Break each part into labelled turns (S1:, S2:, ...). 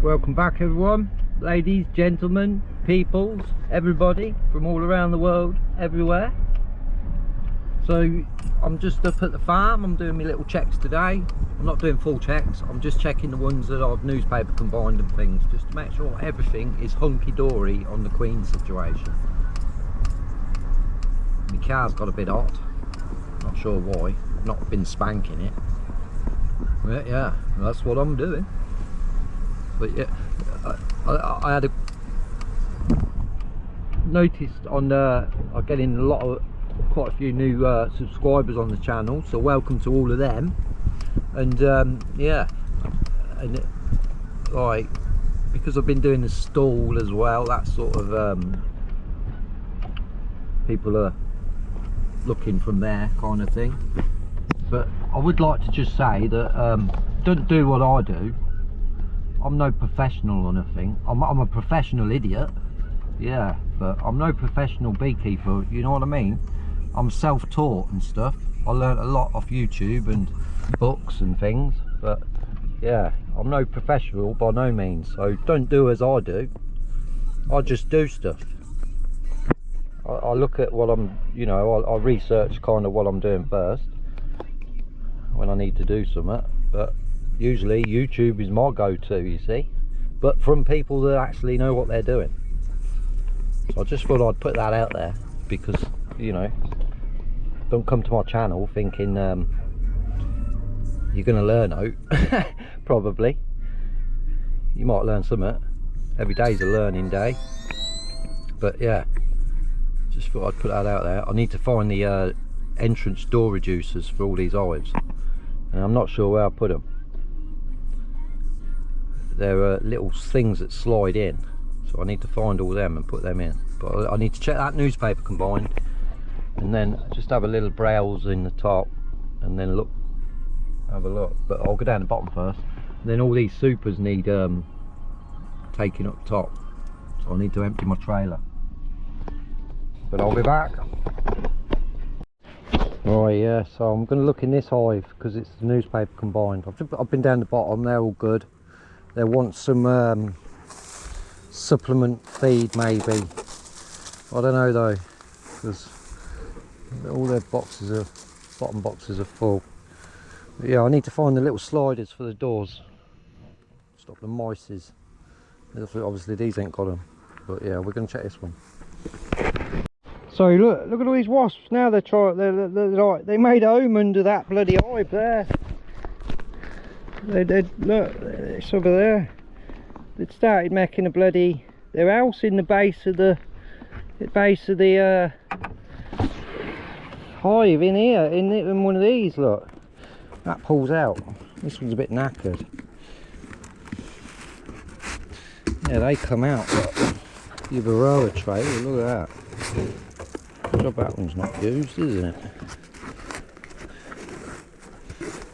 S1: Welcome back everyone, ladies, gentlemen, peoples, everybody from all around the world, everywhere. So I'm just up at the farm. I'm doing my little checks today. I'm not doing full checks, I'm just checking the ones that I've newspaper combined and things, just to make sure everything is hunky-dory on the queen situation. My car's got a bit hot, not sure why. I've not been spanking it, but yeah, that's what I'm doing. But yeah, I had noticed on I'm getting quite a few new subscribers on the channel, so welcome to all of them. And yeah, and like, because I've been doing the stall as well, that sort of people are looking from there kind of thing. But I would like to just say that don't do what I do. I'm no professional or nothing. I'm a professional idiot, yeah, but I'm no professional beekeeper, you know what I mean? I'm self-taught and stuff. I learned a lot off YouTube and books and things, but yeah, I'm no professional by no means, so don't do as I do. I just do stuff. I look at what I'm, you know, I research kind of what I'm doing first when I need to do something, but usually YouTube is my go-to, you see, but from people that actually know what they're doing. So I just thought I'd put that out there, because, you know, don't come to my channel thinking you're gonna learn out. Probably you might learn something. Every day's a learning day, but yeah, just thought I'd put that out there. I need to find the entrance door reducers for all these hives, and I'm not sure where I put them. There are little things that slide in, so I need to find all them and put them in. But I need to check that newspaper combined, and then just have a little browse in the top, and then have a look. But I'll go down the bottom first. And then all these supers need taking up top, so I need to empty my trailer. But I'll be back. Right, yeah, so I'm going to look in this hive because it's the newspaper combined. I've been down the bottom, they're all good. They want some supplement feed maybe. I don't know though, because all their boxes are, bottom boxes are full. But yeah, I need to find the little sliders for the doors. Stop the mices. Obviously these ain't got them, but yeah, we're going to check this one. So look at all these wasps. Now they're like, they made a home under that bloody hive there. They look, it's over there. They started making a bloody their house in the base of the hive in here, in one of these. Look, that pulls out. This one's a bit knackered. Yeah, they come out. Look, the varroa tray. Look at that. Job that one's not used, isn't it?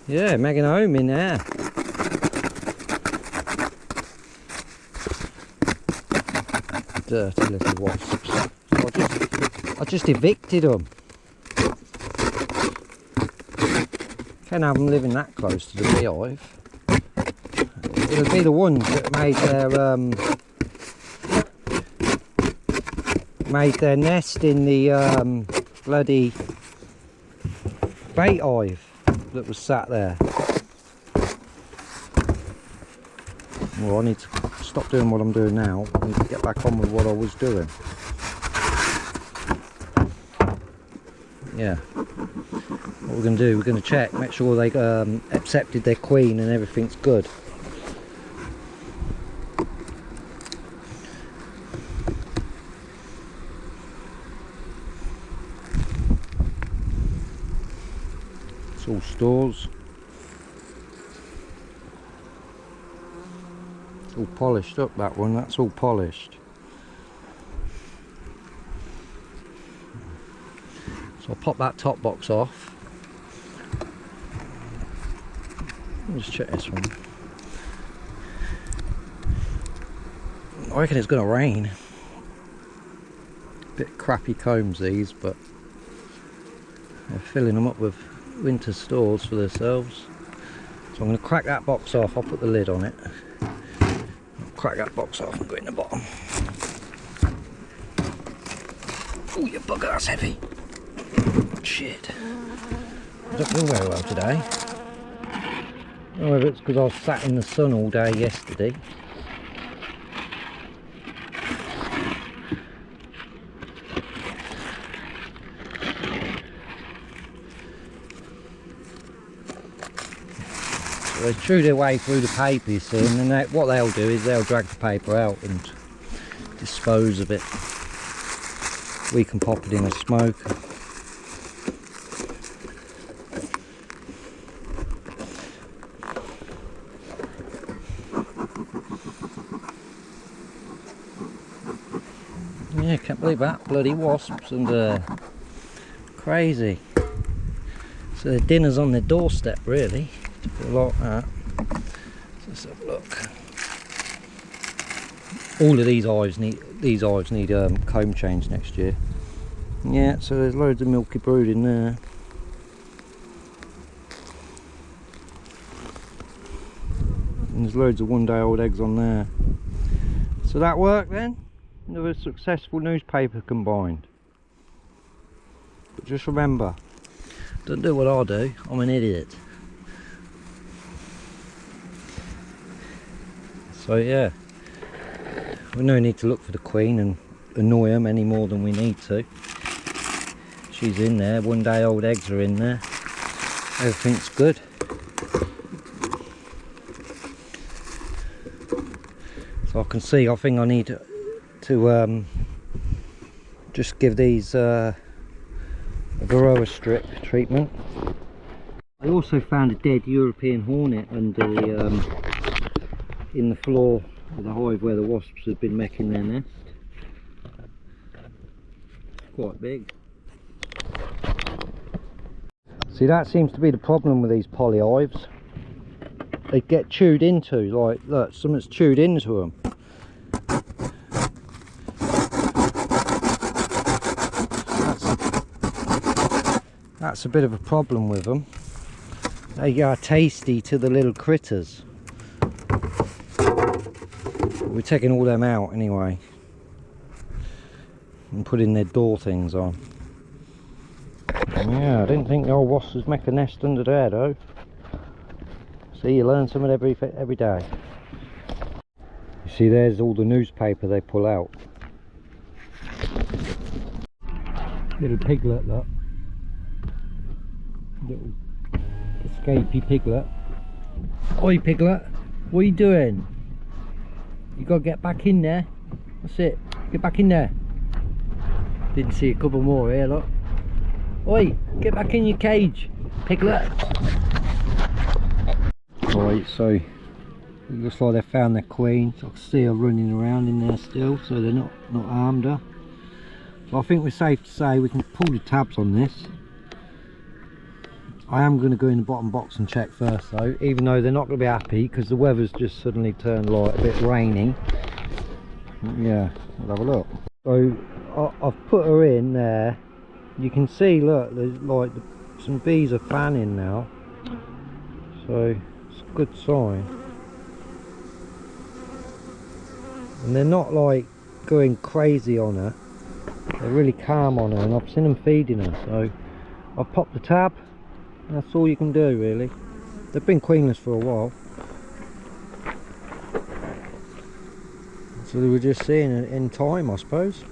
S1: Yeah, making a home in there. Dirty little wasps. So I just evicted them. Can't have them living that close to the beehive. It'll be the ones that made their nest in the bloody bait hive that was sat there. Well, I need to stop doing what I'm doing now. I need to get back on with what I was doing. Yeah. What we're going to do, we're going to check, make sure they accepted their queen and everything's good. It's all stores. It's all polished up, that one, that's all polished. So I'll pop that top box off. Let's check this one. I reckon it's going to rain. Bit crappy combs these, but they're filling them up with winter stores for themselves. So I'm going to crack that box off. I'll put the lid on it. crack that box off and go in the bottom. Oh, you bugger, that's heavy. Shit. I don't feel very well today. Whether it's because I was sat in the sun all day yesterday. So they chew their way through the paper, you see, and then what they'll do is they'll drag the paper out and dispose of it. We can pop it in a smoker. Yeah, can't believe that. Bloody wasps and crazy. So their dinner's on their doorstep, really. To put a lot of that. So let's have a look. All of these hives need comb change next year. Yeah, so there's loads of milky brood in there. And there's loads of one-day-old eggs on there. So that worked then? Another successful newspaper combined. But just remember, don't do what I do, I'm an idiot. So yeah, we no need to look for the queen and annoy them any more than we need to. She's in there, one-day-old eggs are in there, everything's good. So I can see, I think I need to just give these a varroa strip treatment. I also found a dead European hornet under in the floor of the hive where the wasps have been making their nest. It's quite big. See, that seems to be the problem with these poly hives. They get chewed into, like, look, something's chewed into them. That's a bit of a problem with them. They are tasty to the little critters. We're taking all them out anyway and putting their door things on. Yeah, I didn't think the old wasps make a nest under there though. See, you learn something every day. You see, there's all the newspaper they pull out. Little piglet, look. Little escapey piglet. Oi, piglet, what are you doing? You gotta get back in there. That's it, get back in there. Didn't see a couple more here, look. Oi, get back in your cage, piglet. Right, so it looks like they found their queen. So I can see her running around in there still, so they're not harmed her. So I think we're safe to say we can pull the tabs on this. I am going to go in the bottom box and check first though, even though they're not going to be happy because the weather's just suddenly turned like a bit rainy. Yeah, we'll have a look. So I've put her in there. You can see, look, there's like some bees are fanning now, so it's a good sign. And they're not like going crazy on her, they're really calm on her, and I've seen them feeding her. So I've popped the tab. That's all you can do really. They've been queenless for a while, so they were just seeing it in time, I suppose.